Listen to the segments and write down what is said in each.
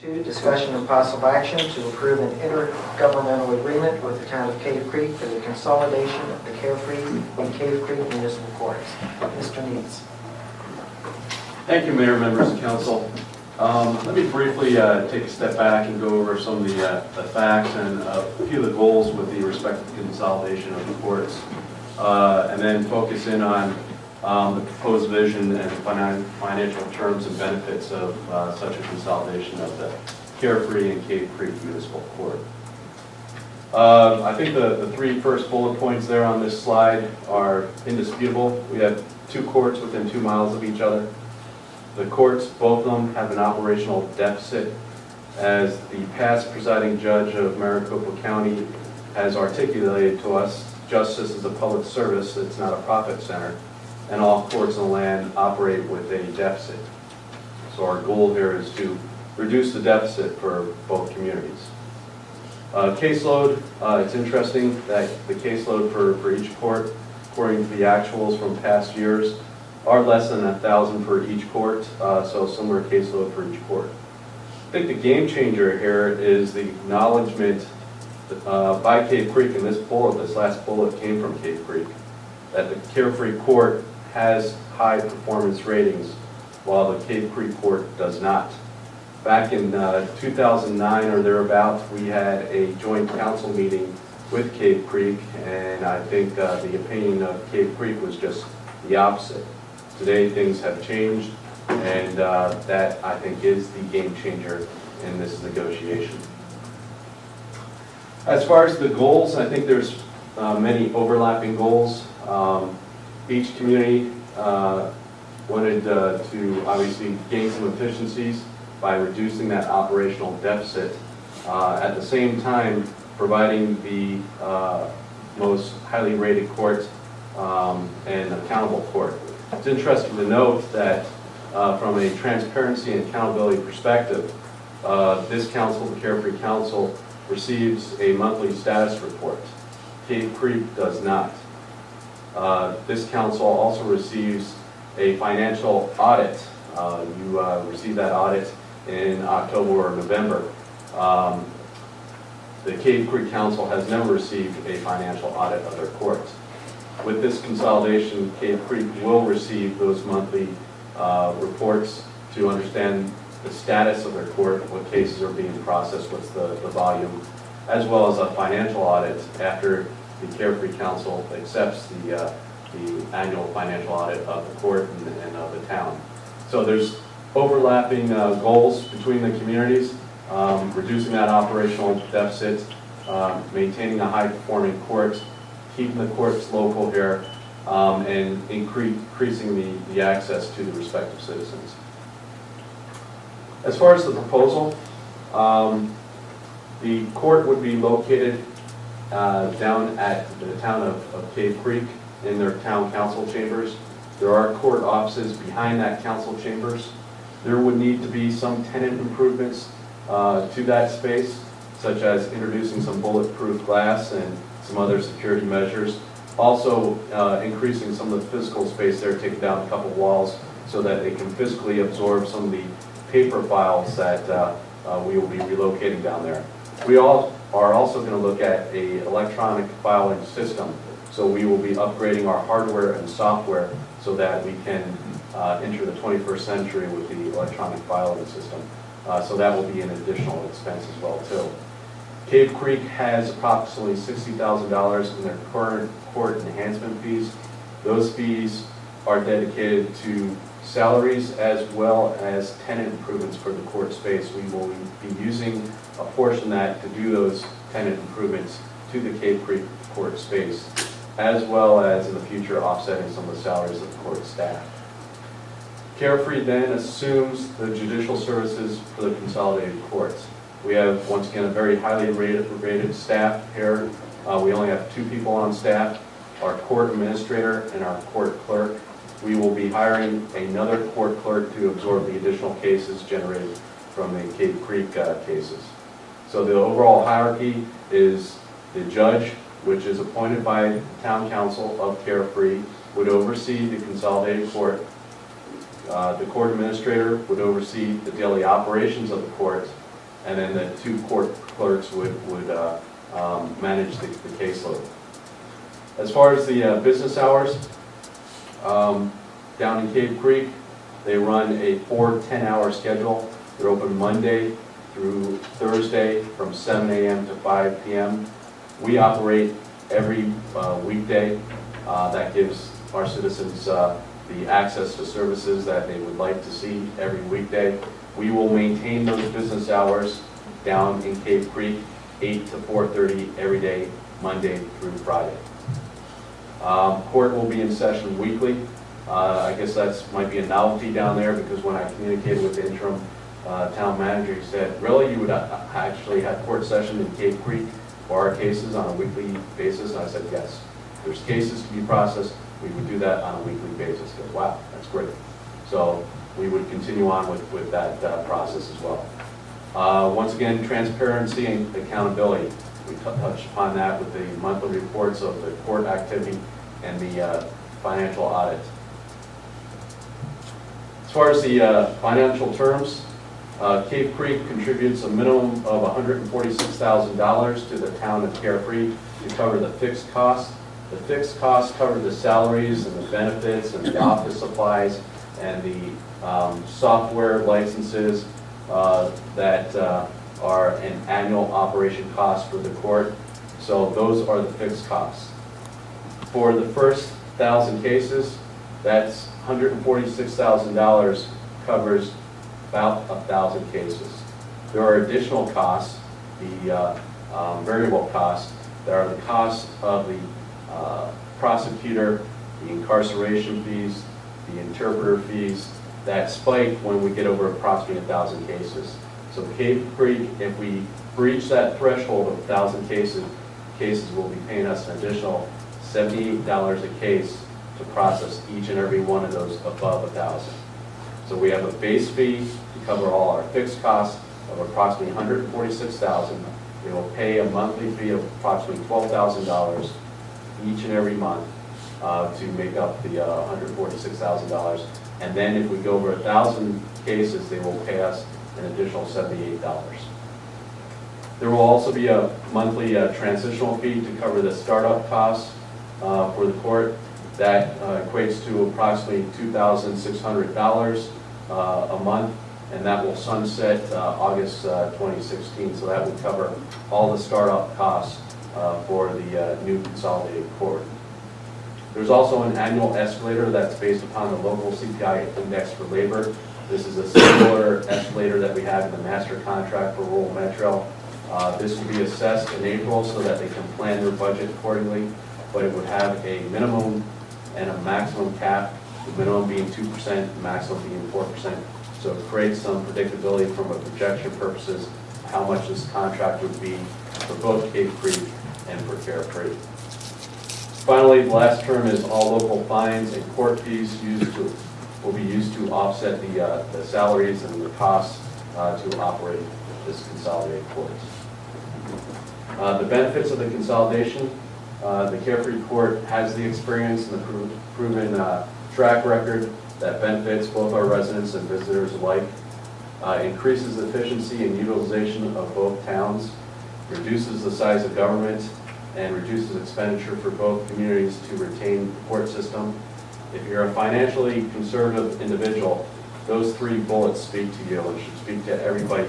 2, discussion and possible action to approve an intergovernmental agreement with the town of Cave Creek for the consolidation of the Carefree and Cave Creek municipal courts. Mr. Needs. Thank you, Mayor, members of council. Let me briefly take a step back and go over some of the facts and a few of the goals with the respective consolidation of the courts, and then focus in on the proposed vision and financial terms and benefits of such a consolidation of the Carefree and Cave Creek Municipal Court. I think the three first bullet points there on this slide are indisputable. We have two courts within 2 miles of each other. The courts, both of them, have an operational deficit. As the past presiding judge of Maricopa County has articulated to us, justice is a public service, it's not a profit center, and all courts in the land operate with a deficit. So our goal here is to reduce the deficit for both communities. Caseload, it's interesting that the caseload for each court, according to the actuals from past years, are less than 1,000 for each court, so similar caseload for each court. I think the game changer here is the acknowledgement by Cave Creek, and this last bullet came from Cave Creek, that the Carefree Court has high performance ratings, while the Cave Creek Court does not. Back in 2009 or thereabouts, we had a joint council meeting with Cave Creek, and I think the opinion of Cave Creek was just the opposite. Today things have changed, and that I think is the game changer in this negotiation. As far as the goals, I think there's many overlapping goals. Each community wanted to obviously gain some efficiencies by reducing that operational deficit. At the same time, providing the most highly rated court and accountable court. It's interesting to note that from a transparency and accountability perspective, this council, the Carefree Council, receives a monthly status report. Cave Creek does not. This council also receives a financial audit. You receive that audit in October or November. The Cave Creek Council has never received a financial audit of their courts. With this consolidation, Cave Creek will receive those monthly reports to understand the status of their court, what cases are being processed, what's the volume, as well as a financial audit after the Carefree Council accepts the annual financial audit of the court and of the town. So there's overlapping goals between the communities, reducing that operational deficit, maintaining a high-performing court, keeping the courts local here, and increasing the access to the respective citizens. As far as the proposal, the court would be located down at the town of Cave Creek in their town council chambers. There are court offices behind that council chambers. There would need to be some tenant improvements to that space, such as introducing some bulletproof glass and some other security measures. Also increasing some of the physical space there, taking down a couple walls so that they can physically absorb some of the paper files that we will be relocating down there. We all are also going to look at an electronic filing system. So we will be upgrading our hardware and software so that we can enter the 21st century with the electronic filing system. So that will be an additional expense as well too. Cave Creek has approximately $60,000 in their current court enhancement fees. Those fees are dedicated to salaries as well as tenant improvements for the court space. We will be using a portion of that to do those tenant improvements to the Cave Creek court space, as well as in the future offsetting some of the salaries of the court staff. Carefree then assumes the judicial services for the consolidated courts. We have, once again, a very highly rated staff here. We only have 2 people on staff, our court administrator and our court clerk. We will be hiring another court clerk to absorb the additional cases generated from the Cave Creek cases. So the overall hierarchy is the judge, which is appointed by the town council of Carefree, would oversee the consolidated court. The court administrator would oversee the daily operations of the court, and then the 2 court clerks would manage the caseload. As far as the business hours, down in Cave Creek, they run a 4 10-hour schedule. They're open Monday through Thursday from 7 a.m. to 5 p.m. We operate every weekday. That gives our citizens the access to services that they would like to see every weekday. We will maintain those business hours down in Cave Creek, 8 to 4:30 every day, Monday through Friday. Court will be in session weekly. I guess that's might be a novelty down there, because when I communicated with the interim town manager, he said, really, you would actually have court session in Cave Creek for our cases on a weekly basis? And I said, yes. There's cases to be processed, we would do that on a weekly basis. He goes, wow, that's great. So we would continue on with that process as well. Once again, transparency and accountability. We touched upon that with the monthly reports of the court activity and the financial audit. As far as the financial terms, Cave Creek contributes a minimum of $146,000 to the town of Carefree to cover the fixed costs. The fixed costs cover the salaries and the benefits and the office supplies and the software licenses that are an annual operation cost for the court. So those are the fixed costs. For the first 1,000 cases, that's $146,000 covers about 1,000 cases. There are additional costs, the variable costs, that are the costs of the prosecutor, the incarceration fees, the interpreter fees, that spike when we get over approximately 1,000 cases. So Cave Creek, if we breach that threshold of 1,000 cases will be paying us an additional $78 a case to process each and every one of those above 1,000. So we have a base fee to cover all our fixed costs of approximately $146,000. They will pay a monthly fee of approximately $12,000 each and every month to make up the $146,000. And then if we go over 1,000 cases, they will pay us an additional $78. There will also be a monthly transitional fee to cover the startup costs for the court. That equates to approximately $2,600 a month, and that will sunset August 2016. So that would cover all the startup costs for the new consolidated court. There's also an annual escalator that's based upon the local CPI index for labor. This is a similar escalator that we have in the master contract for rural metro. This will be assessed in April so that they can plan their budget accordingly, but it would have a minimum and a maximum cap, the minimum being 2%, the maximum being 4%. So it creates some predictability from a projection purposes, how much this contract would be for both Cave Creek and for Carefree. Finally, the last term is all local fines and court fees will be used to offset the salaries and the costs to operate this consolidated court. The benefits of the consolidation. The Carefree Court has the experience and the proven track record that benefits both our residents and visitors alike, increases efficiency and utilization of both towns, reduces the size of government, and reduces expenditure for both communities to retain the court system. If you're a financially conservative individual, those 3 bullets speak to you and should speak to everybody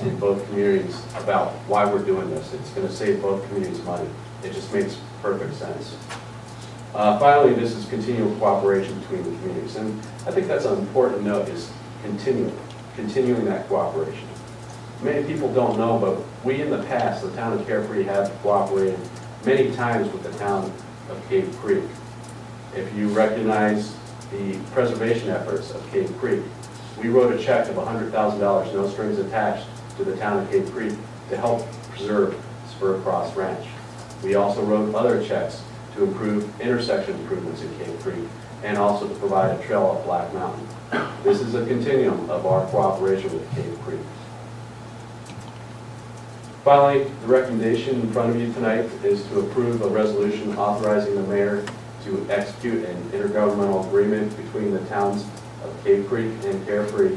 in both communities about why we're doing this. It's going to save both communities money. It just makes perfect sense. Finally, this is continual cooperation between the communities. And I think that's an important note, is continuing that cooperation. Many people don't know, but we in the past, the town of Carefree, have cooperated many times with the town of Cave Creek. If you recognize the preservation efforts of Cave Creek, we wrote a check of $100,000, no strings attached, to the town of Cave Creek to help preserve Spur Cross Ranch. We also wrote other checks to improve intersection improvements in Cave Creek and also to provide a trail up Black Mountain. This is a continuum of our cooperation with Cave Creek. Finally, the recommendation in front of you tonight is to approve a resolution authorizing the mayor to execute an intergovernmental agreement between the towns of Cave Creek and Carefree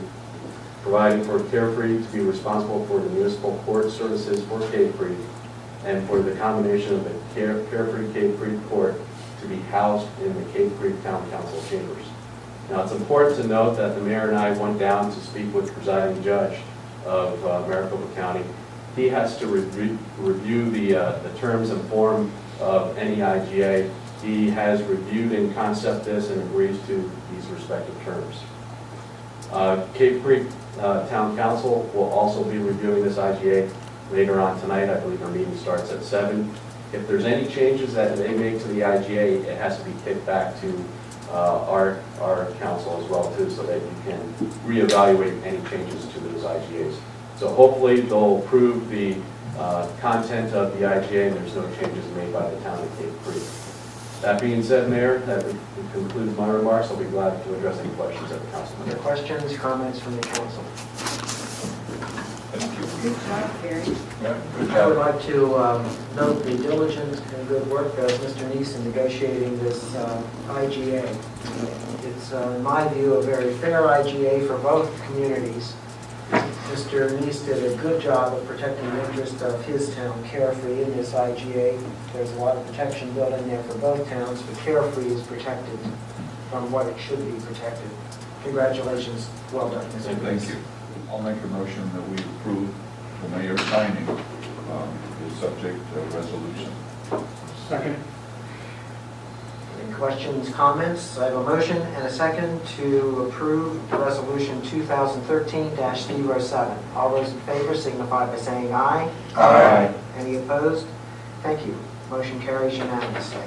providing for Carefree to be responsible for the municipal court services for Cave Creek, and for the combination of the Carefree Cave Creek Court to be housed in the Cave Creek Town Council chambers. Now, it's important to note that the mayor and I went down to speak with the presiding judge of Maricopa County. He has to review the terms and form of any IGA. He has reviewed in concept this and agrees to these respective terms. Cave Creek Town Council will also be reviewing this IGA later on tonight. I believe our meeting starts at 7. If there's any changes that they make to the IGA, it has to be kicked back to our council as well too, so that you can reevaluate any changes to those IGAs. So hopefully they'll approve the content of the IGA and there's no changes made by the town of Cave Creek. That being said, Mayor, that concludes my remarks. I'll be glad to address any questions that the council may Other have. questions, comments from the council? Thank you. Good job, Gary. Yeah, good I would job. like to note the diligent and good work of Mr. Neese in negotiating this IGA. It's, in my view, a very fair IGA for both communities. Mr. Neese did a good job of protecting the interest of his town, Carefree, in this IGA. There's a lot of protection built in there for both towns, but Carefree is protected from what it should be protected. Congratulations. Well done, Mr. Neese. Thank you. I'll make a motion that we approve the mayor signing the subject resolution. Second. Any questions, comments? I have a motion and a second to approve Resolution 2013-07. All those in favor signify by saying aye. Aye. Any opposed? Thank you. Motion carries unanimously.